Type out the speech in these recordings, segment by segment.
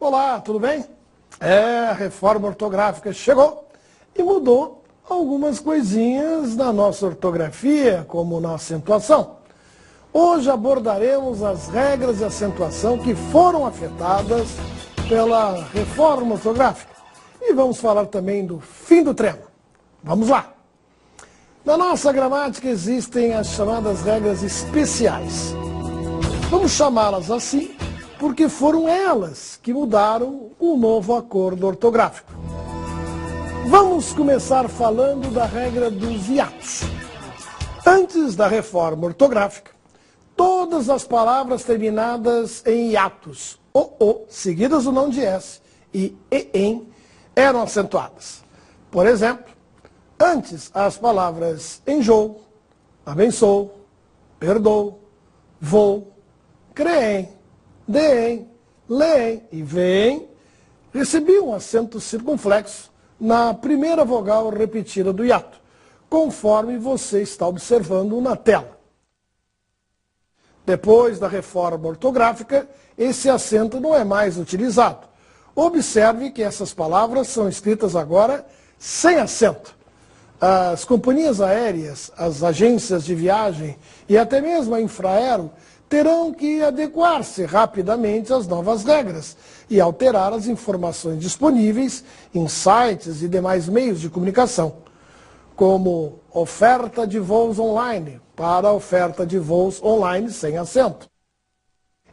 Olá, tudo bem? A reforma ortográfica chegou e mudou algumas coisinhas na nossa ortografia, como na acentuação. Hoje abordaremos as regras de acentuação que foram afetadas pela reforma ortográfica. E vamos falar também do fim do trema. Vamos lá! Na nossa gramática existem as chamadas regras especiais. Vamos chamá-las assim porque foram elas que mudaram o novo acordo ortográfico. Vamos começar falando da regra dos hiatos. Antes da reforma ortográfica, todas as palavras terminadas em hiatos, o, seguidas do não de S, e em, eram acentuadas. Por exemplo, antes as palavras enjoo, abençoo, perdoo, vou, creem, deem, leem e veem recebiam um acento circunflexo na primeira vogal repetida do hiato, conforme você está observando na tela. Depois da reforma ortográfica, esse acento não é mais utilizado. Observe que essas palavras são escritas agora sem acento. As companhias aéreas, as agências de viagem e até mesmo a Infraero terão que adequar-se rapidamente às novas regras e alterar as informações disponíveis em sites e demais meios de comunicação, como oferta de voos online para oferta de voos online sem acento.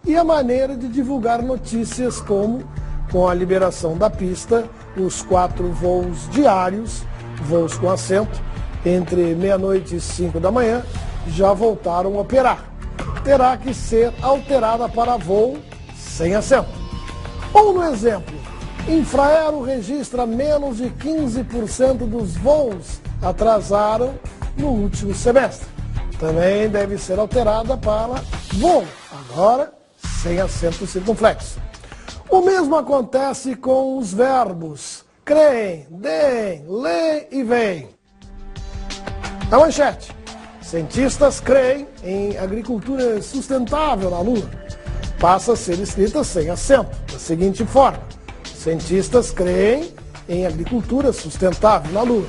E a maneira de divulgar notícias como, com a liberação da pista, os 4 voos diários, voos com assento, entre meia-noite e 5 da manhã, já voltaram a operar. Terá que ser alterada para voo sem assento. Ou no exemplo, Infraero registra menos de 15% dos voos atrasaram no último semestre. Também deve ser alterada para voo, agora sem acento circunflexo. O mesmo acontece com os verbos creem, deem, leem e veem. A manchete. Cientistas creem em agricultura sustentável na Lua. Passa a ser escrita sem acento, da seguinte forma. Cientistas creem em agricultura sustentável na Lua.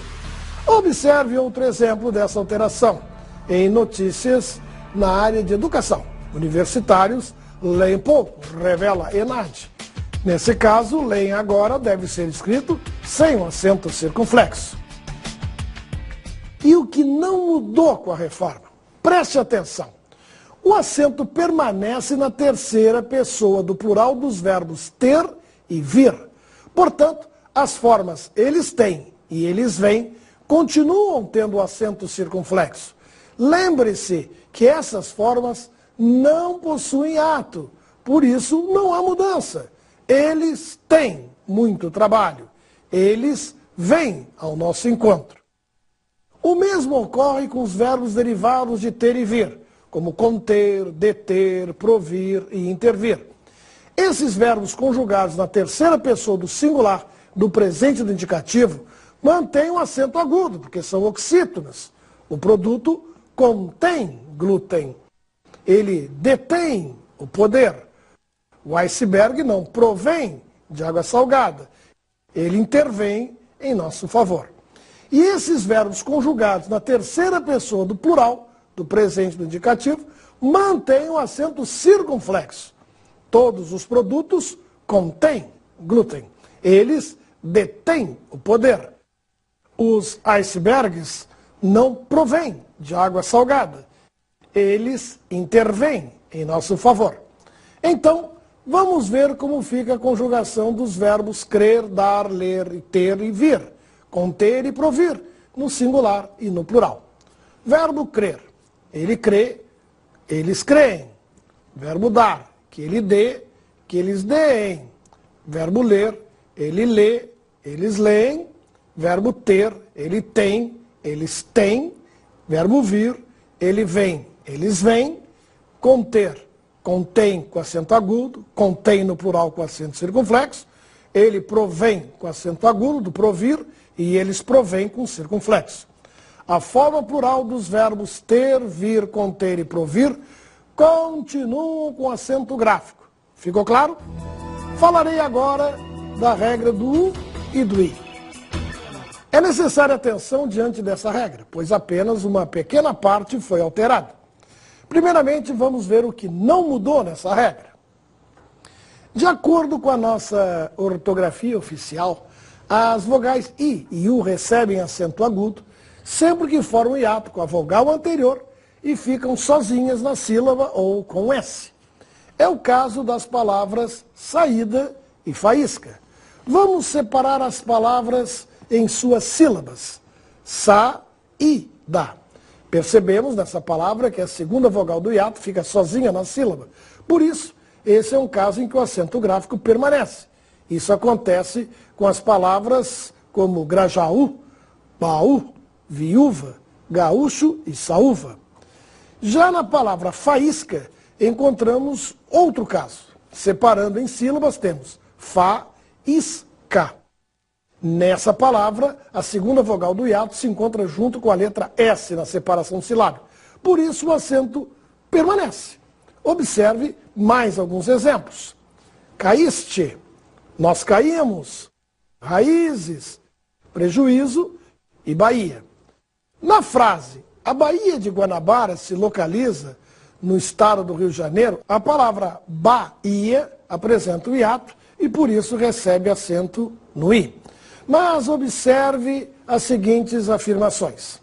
Observe outro exemplo dessa alteração. Em notícias na área de educação. Universitários leem pouco, revela ENAD. Nesse caso, leem agora deve ser escrito sem um acento circunflexo. E o que não mudou com a reforma? Preste atenção. O acento permanece na terceira pessoa do plural dos verbos ter e vir. Portanto, as formas eles têm e eles vêm continuam tendo o acento circunflexo. Lembre-se que essas formas não possuem ato, por isso não há mudança. Eles têm muito trabalho. Eles vêm ao nosso encontro. O mesmo ocorre com os verbos derivados de ter e vir, como conter, deter, provir e intervir. Esses verbos conjugados na terceira pessoa do singular do presente do indicativo mantêm um acento agudo, porque são oxítonas. O produto contém glúten. Ele detém o poder. O iceberg não provém de água salgada. Ele intervém em nosso favor. E esses verbos conjugados na terceira pessoa do plural, do presente do indicativo, mantêm o acento circunflexo. Todos os produtos contêm glúten. Eles detêm o poder. Os icebergs não provêm de água salgada. Eles intervêm em nosso favor. Então, vamos ver como fica a conjugação dos verbos crer, dar, ler, ter e vir. Conter e provir, no singular e no plural. Verbo crer, ele crê, eles creem. Verbo dar, que ele dê, que eles deem. Verbo ler, ele lê, eles leem. Verbo ter, ele tem, eles têm. Verbo vir, ele vem, eles vêm. Conter, contém com acento agudo, contém no plural com acento circunflexo. Ele provém com acento agudo, do provir, e eles provêm com circunflexo. A forma plural dos verbos ter, vir, conter e provir continuam com acento gráfico. Ficou claro? Falarei agora da regra do U e do I. É necessária atenção diante dessa regra, pois apenas uma pequena parte foi alterada. Primeiramente, vamos ver o que não mudou nessa regra. De acordo com a nossa ortografia oficial, as vogais I e U recebem acento agudo sempre que formam hiato com a vogal anterior e ficam sozinhas na sílaba ou com S. É o caso das palavras saída e faísca. Vamos separar as palavras em suas sílabas. Sa-i-da. Percebemos nessa palavra que a segunda vogal do hiato fica sozinha na sílaba. Por isso, esse é um caso em que o acento gráfico permanece. Isso acontece com as palavras como Grajaú, Baú, Viúva, Gaúcho e Saúva. Já na palavra faísca, encontramos outro caso. Separando em sílabas, temos fa-is-ca. Nessa palavra, a segunda vogal do hiato se encontra junto com a letra S na separação silábica. Por isso, o acento permanece. Observe mais alguns exemplos. Caíste, nós caímos, raízes, prejuízo e Bahia. Na frase, a Baía de Guanabara se localiza no estado do Rio de Janeiro, a palavra Bahia apresenta o hiato e por isso recebe acento no I. Mas observe as seguintes afirmações.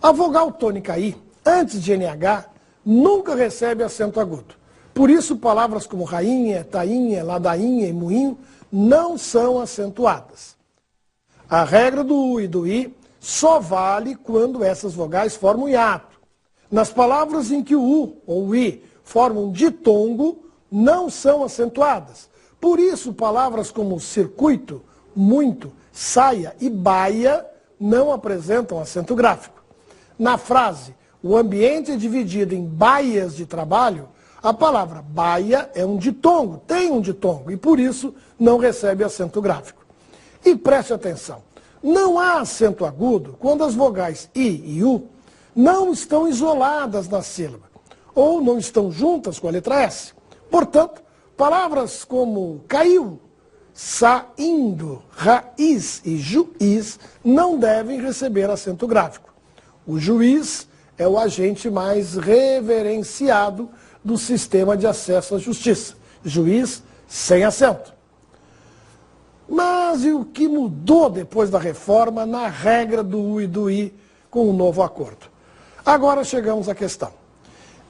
A vogal tônica I, antes de NH, nunca recebe acento agudo. Por isso, palavras como rainha, tainha, ladainha e moinho não são acentuadas. A regra do U e do I só vale quando essas vogais formam hiato. Nas palavras em que o U ou o I formam ditongo, não são acentuadas. Por isso, palavras como circuito, muito, saia e baia não apresentam acento gráfico. Na frase, o ambiente é dividido em baias de trabalho, a palavra baia é um ditongo, tem um ditongo, e por isso não recebe acento gráfico. E preste atenção, não há acento agudo quando as vogais I e U não estão isoladas na sílaba, ou não estão juntas com a letra S. Portanto, palavras como caiu, saindo, raiz e juiz não devem receber acento gráfico. O juiz é o agente mais reverenciado do sistema de acesso à justiça. Juiz sem acento. Mas e o que mudou depois da reforma na regra do U e do I com o novo acordo? Agora chegamos à questão.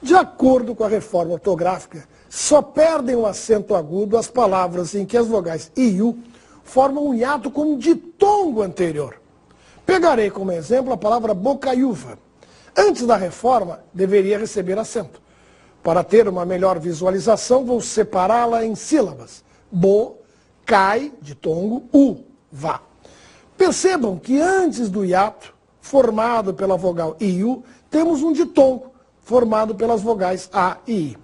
De acordo com a reforma ortográfica, só perdem o acento agudo as palavras em que as vogais I e U formam um hiato com um ditongo anterior. Pegarei como exemplo a palavra bocaiúva. Antes da reforma, deveria receber acento. Para ter uma melhor visualização, vou separá-la em sílabas. Bo, cai, ditongo, u, vá. Percebam que antes do hiato, formado pela vogal I e U, temos um ditongo, formado pelas vogais A e I.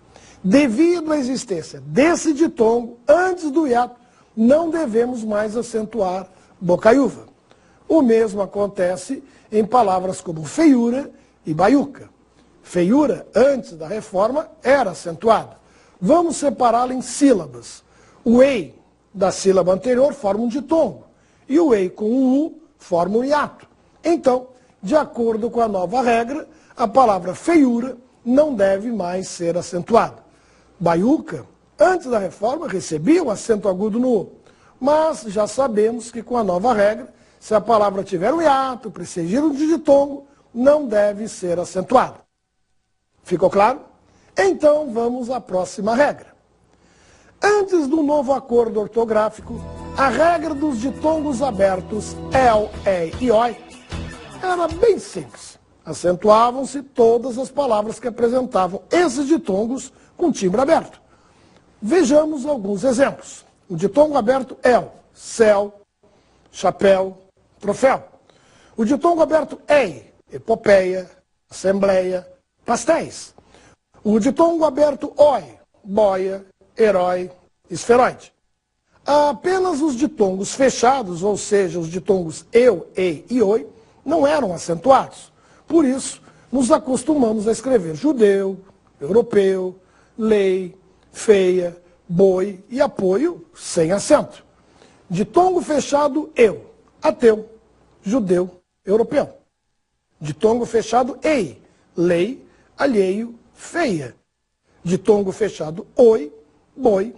Devido à existência desse ditongo, antes do hiato, não devemos mais acentuar bocaiúva. O mesmo acontece em palavras como feiura e baiuca. Feiura, antes da reforma, era acentuada. Vamos separá-la em sílabas. O ei da sílaba anterior forma um ditongo, e o ei com o u forma um hiato. Então, de acordo com a nova regra, a palavra feiura não deve mais ser acentuada. Baiuca, antes da reforma, recebia o acento agudo no U, mas já sabemos que com a nova regra, se a palavra tiver um hiato, precedido de ditongo, não deve ser acentuada. Ficou claro? Então vamos à próxima regra. Antes do novo acordo ortográfico, a regra dos ditongos abertos el, ei e oi era bem simples. Acentuavam-se todas as palavras que apresentavam esses ditongos com timbre aberto. Vejamos alguns exemplos. O ditongo aberto el, céu, chapéu, troféu. O ditongo aberto ei, epopeia, assembleia, pastéis. O ditongo aberto oi, boia, herói, esferoide. Apenas os ditongos fechados, ou seja, os ditongos eu, ei e oi, não eram acentuados. Por isso, nos acostumamos a escrever judeu, europeu, lei, feia, boi e apoio sem acento. Ditongo fechado, eu, ateu, judeu, europeu. Ditongo fechado, ei, lei, alheio, feia. Ditongo fechado, oi, boi,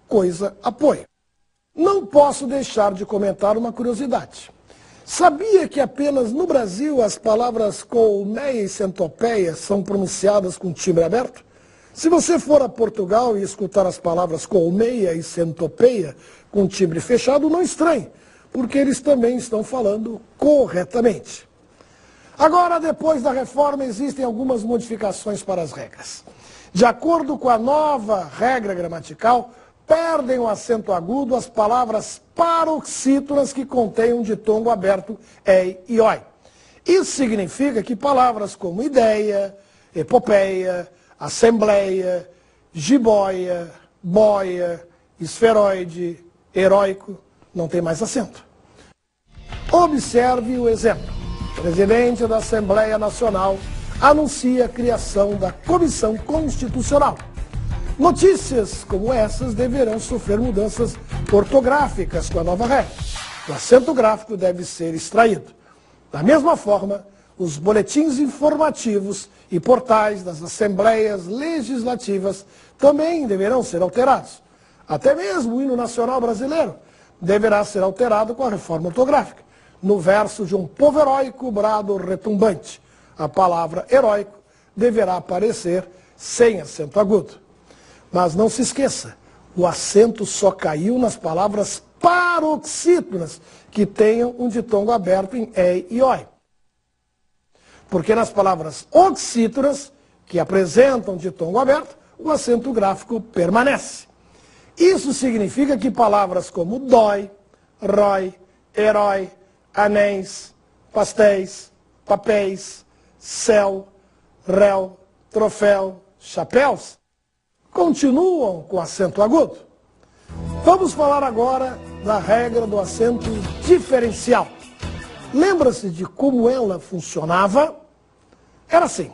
coisa, apoio. Não posso deixar de comentar uma curiosidade. Sabia que apenas no Brasil as palavras colmeia e centopeia são pronunciadas com timbre aberto? Se você for a Portugal e escutar as palavras colmeia e centopeia com timbre fechado, não estranhe, porque eles também estão falando corretamente. Agora, depois da reforma, existem algumas modificações para as regras. De acordo com a nova regra gramatical, perdem o acento agudo as palavras paroxítonas que contêm um ditongo aberto ei e oi. Isso significa que palavras como ideia, epopeia, assembleia, jiboia, boia, esferoide, heróico, não tem mais acento. Observe o exemplo. O presidente da Assembleia Nacional anuncia a criação da Comissão Constitucional. Notícias como essas deverão sofrer mudanças ortográficas com a nova regra. O acento gráfico deve ser extraído. Da mesma forma, os boletins informativos e portais das assembleias legislativas também deverão ser alterados. Até mesmo o hino nacional brasileiro deverá ser alterado com a reforma ortográfica. No verso de um povo heróico, brado retumbante, a palavra heróico deverá aparecer sem acento agudo. Mas não se esqueça, o acento só caiu nas palavras paroxítonas que tenham um ditongo aberto em ei e oi. Porque nas palavras oxítonas, que apresentam ditongo aberto, o acento gráfico permanece. Isso significa que palavras como dói, rói, herói, anéis, pastéis, papéis, céu, réu, troféu, chapéus, continuam com acento agudo. Vamos falar agora da regra do acento diferencial. Lembra-se de como ela funcionava? Era assim.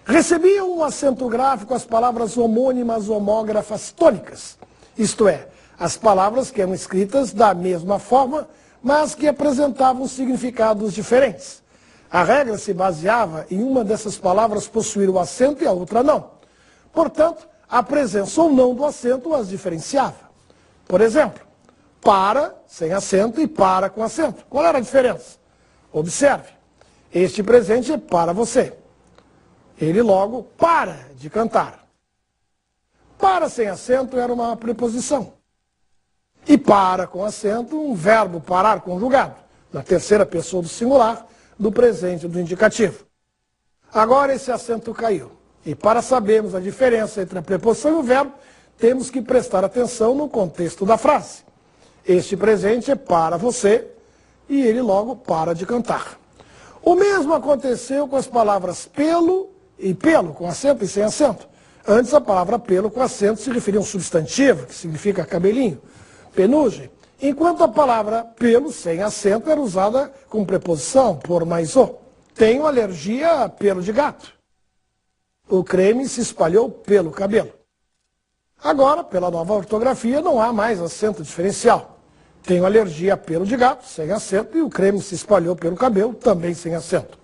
Recebiam um acento gráfico as palavras homônimas homógrafas tônicas. Isto é, as palavras que eram escritas da mesma forma, mas que apresentavam significados diferentes. A regra se baseava em uma dessas palavras possuir o acento e a outra não. Portanto, a presença ou não do acento as diferenciava. Por exemplo, para sem acento e para com acento. Qual era a diferença? Observe, este presente é para você. Ele logo para de cantar. Para sem acento era uma preposição. E para com acento um verbo parar conjugado, na terceira pessoa do singular, do presente do indicativo. Agora esse acento caiu. E para sabermos a diferença entre a preposição e o verbo, temos que prestar atenção no contexto da frase. Este presente é para você e ele logo para de cantar. O mesmo aconteceu com as palavras pelo e pelo, com acento e sem acento. Antes a palavra pelo com acento se referia a um substantivo, que significa cabelinho, penugem, enquanto a palavra pelo sem acento era usada com preposição, por mais o. Tenho alergia a pelo de gato. O creme se espalhou pelo cabelo. Agora, pela nova ortografia, não há mais acento diferencial. Tenho alergia a pelo de gato, sem acento, e o creme se espalhou pelo cabelo, também sem acento.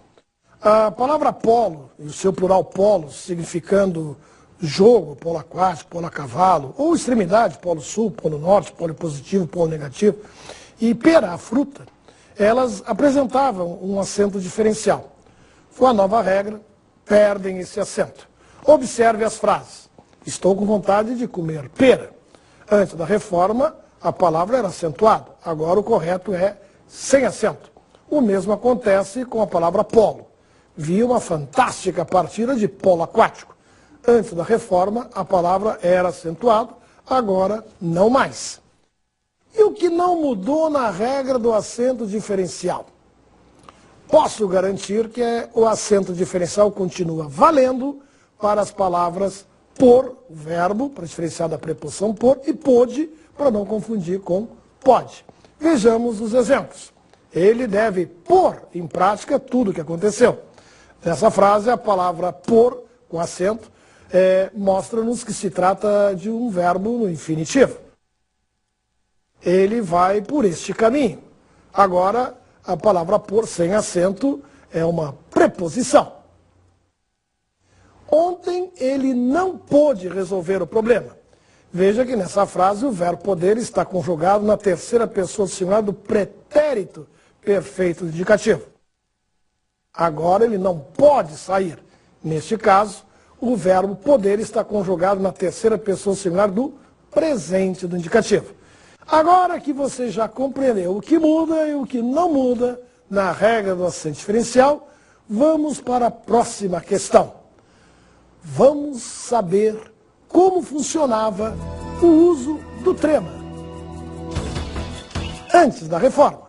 A palavra polo, e o seu plural polos, significando jogo, polo aquático, polo a cavalo, ou extremidade, polo sul, polo norte, polo positivo, polo negativo, e pera, a fruta, elas apresentavam um acento diferencial. Com a nova regra, perdem esse acento. Observe as frases. Estou com vontade de comer pera. Antes da reforma, a palavra era acentuada. Agora o correto é sem acento. O mesmo acontece com a palavra polo. Vi uma fantástica partida de polo aquático. Antes da reforma, a palavra era acentuada, agora não mais. E o que não mudou na regra do acento diferencial? Posso garantir que o acento diferencial continua valendo para as palavras por, o verbo, para diferenciar da preposição por, e pode, para não confundir com pode. Vejamos os exemplos. Ele deve pôr em prática tudo o que aconteceu. Nessa frase, a palavra por, com acento, mostra-nos que se trata de um verbo no infinitivo. Ele vai por este caminho. Agora, a palavra por sem acento é uma preposição. Ontem ele não pôde resolver o problema. Veja que nessa frase o verbo poder está conjugado na terceira pessoa do singular do pretérito perfeito indicativo. Agora ele não pode sair. Neste caso, o verbo poder está conjugado na terceira pessoa singular do presente do indicativo. Agora que você já compreendeu o que muda e o que não muda na regra do acento diferencial, vamos para a próxima questão. Vamos saber como funcionava o uso do trema. Antes da reforma,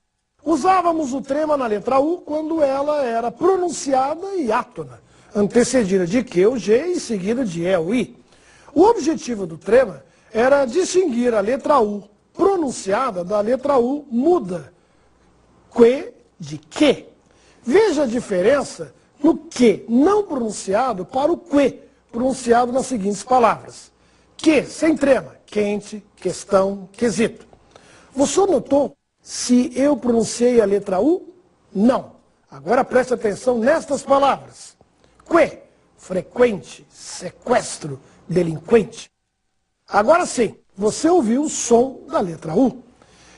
usávamos o trema na letra U quando ela era pronunciada e átona, antecedida de Q ou G e seguida de E ou I. O objetivo do trema era distinguir a letra U pronunciada da letra U muda, que de que. Veja a diferença no que não pronunciado para o que pronunciado nas seguintes palavras. Que, sem trema, quente, questão, quesito. Você notou se eu pronunciei a letra U? Não. Agora preste atenção nestas palavras. Que, frequente, sequestro, delinquente. Agora sim, você ouviu o som da letra U.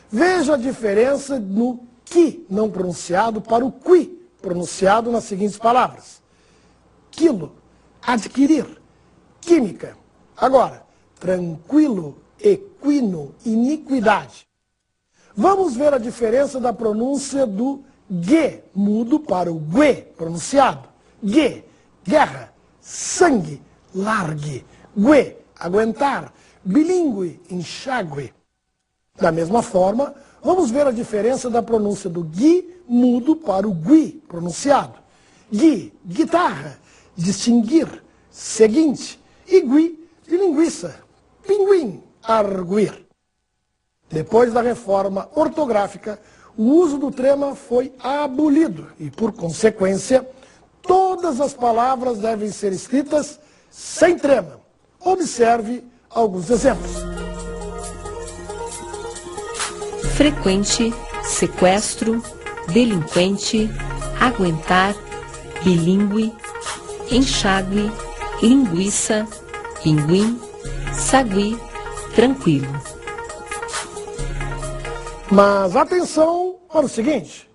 Veja a diferença no que não pronunciado para o qui pronunciado nas seguintes palavras. Quilo, adquirir, química. Agora, tranquilo, equino, iniquidade. Vamos ver a diferença da pronúncia do G mudo para o gue pronunciado. G, guerra, sangue, largue, gue, aguentar, bilíngue, enxágue. Da mesma forma, vamos ver a diferença da pronúncia do gui mudo para o gui pronunciado. Gui, guitarra, distinguir, seguinte, e gui, de linguiça, pinguim, arguir. Depois da reforma ortográfica, o uso do trema foi abolido e, por consequência, todas as palavras devem ser escritas sem trema. Observe alguns exemplos. Frequente, sequestro, delinquente, aguentar, bilíngue, enxágue, linguiça, pinguim, sagui, tranquilo. Mas atenção para o seguinte,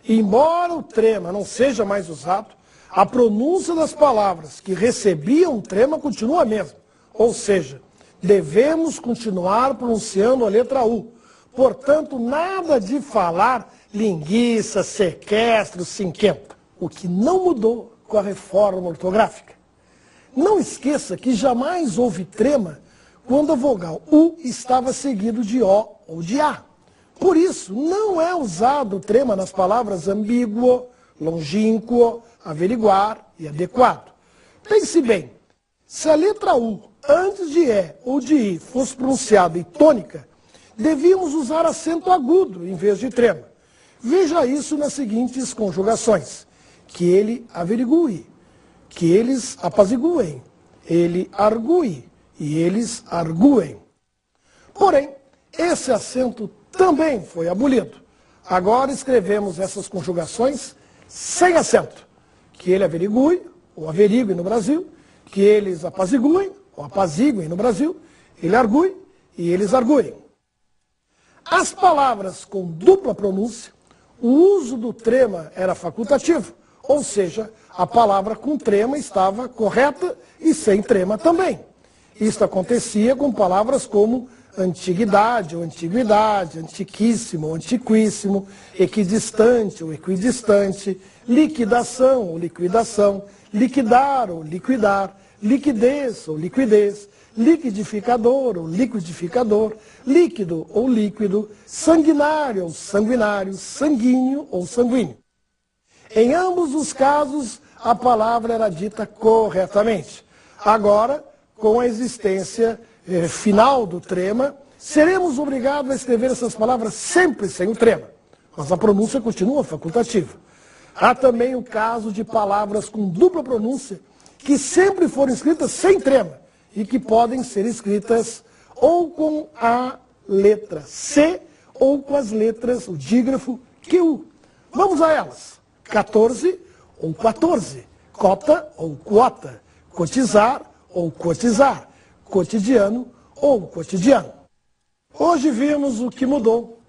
embora o trema não seja mais usado, a pronúncia das palavras que recebiam o trema continua a mesma. Ou seja, devemos continuar pronunciando a letra U. Portanto, nada de falar linguiça, sequestro, cinquenta. O que não mudou com a reforma ortográfica. Não esqueça que jamais houve trema quando a vogal U estava seguido de O ou de A. Por isso, não é usado o trema nas palavras ambíguo, longínquo, averiguar e adequado. Pense bem, se a letra U, antes de E ou de I, fosse pronunciada em tônica, devíamos usar acento agudo em vez de trema. Veja isso nas seguintes conjugações. Que ele averigue, que eles apaziguem, ele argue e eles arguem. Porém, esse acento também foi abolido. Agora escrevemos essas conjugações sem acento. Que ele averigue, ou averigue no Brasil, que eles apaziguem, ou apaziguem no Brasil, ele argue e eles arguem. As palavras com dupla pronúncia, o uso do trema era facultativo, ou seja, a palavra com trema estava correta e sem trema também. Isto acontecia com palavras como antiguidade ou antiguidade, antiquíssimo ou antiquíssimo, equidistante ou equidistante, liquidação ou liquidação, liquidar ou liquidar, liquidez ou liquidez, liquidificador ou liquidificador, líquido ou líquido, sanguinário ou sanguinário, sanguíneo ou sanguíneo. Em ambos os casos, a palavra era dita corretamente. Agora, com a existência final do trema, seremos obrigados a escrever essas palavras sempre sem o trema, mas a pronúncia continua facultativa. Há também o caso de palavras com dupla pronúncia que sempre foram escritas sem trema e que podem ser escritas ou com a letra C ou com as letras, o dígrafo Q. Vamos a elas. 14 ou 14, cota ou quota, cotizar ou cotizar, cotidiano ou cotidiano. Hoje vimos o que mudou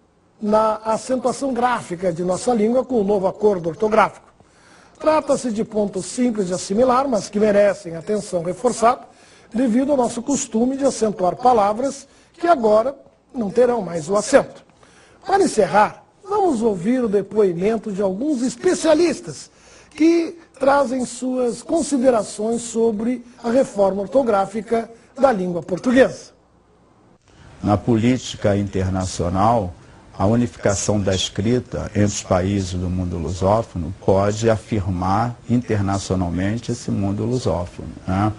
na acentuação gráfica de nossa língua com o novo acordo ortográfico. Trata-se de pontos simples de assimilar, mas que merecem atenção reforçada devido ao nosso costume de acentuar palavras que agora não terão mais o acento. Para encerrar, vamos ouvir o depoimento de alguns especialistas que trazem suas considerações sobre a reforma ortográfica da língua portuguesa. Na política internacional, a unificação da escrita entre os países do mundo lusófono pode afirmar internacionalmente esse mundo lusófono, né?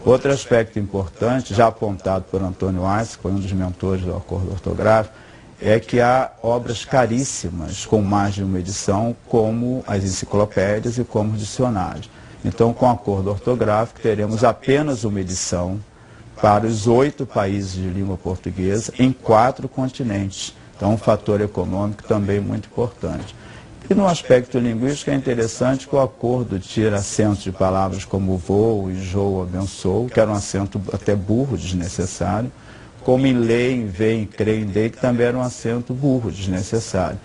Outro aspecto importante, já apontado por Antônio Weiss, que foi um dos mentores do acordo ortográfico, é que há obras caríssimas com mais de uma edição, como as enciclopédias e como os dicionários. Então, com o acordo ortográfico, teremos apenas uma edição para os 8 países de língua portuguesa em 4 continentes. Então, um fator econômico também muito importante. E no aspecto linguístico é interessante que o acordo tira acentos de palavras como vou, enjoo, abençoo, que era um acento até burro, desnecessário, como em lê, em vê, em crê, em dê, que também era um acento burro, desnecessário.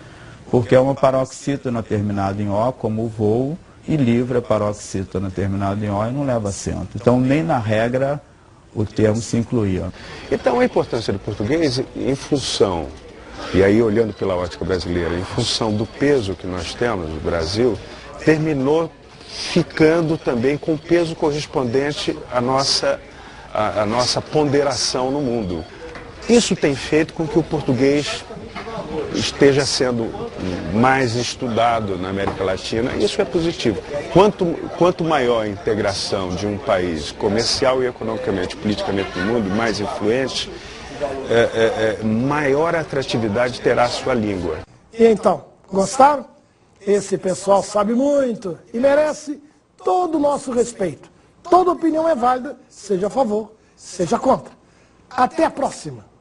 Porque é uma paroxítona terminada em O, como voo, e livre a paroxítona terminada em O e não leva acento. Então, nem na regra o termo se incluía. Então, a importância do português em função, e aí olhando pela ótica brasileira, em função do peso que nós temos no Brasil, terminou ficando também com o peso correspondente à nossa ponderação no mundo. Isso tem feito com que o português esteja sendo mais estudado na América Latina, e isso é positivo. Quanto maior a integração de um país comercial e economicamente, politicamente no mundo, mais influente, maior atratividade terá a sua língua. E então, gostaram? Esse pessoal sabe muito e merece todo o nosso respeito. Toda opinião é válida, seja a favor, seja contra. Até a próxima!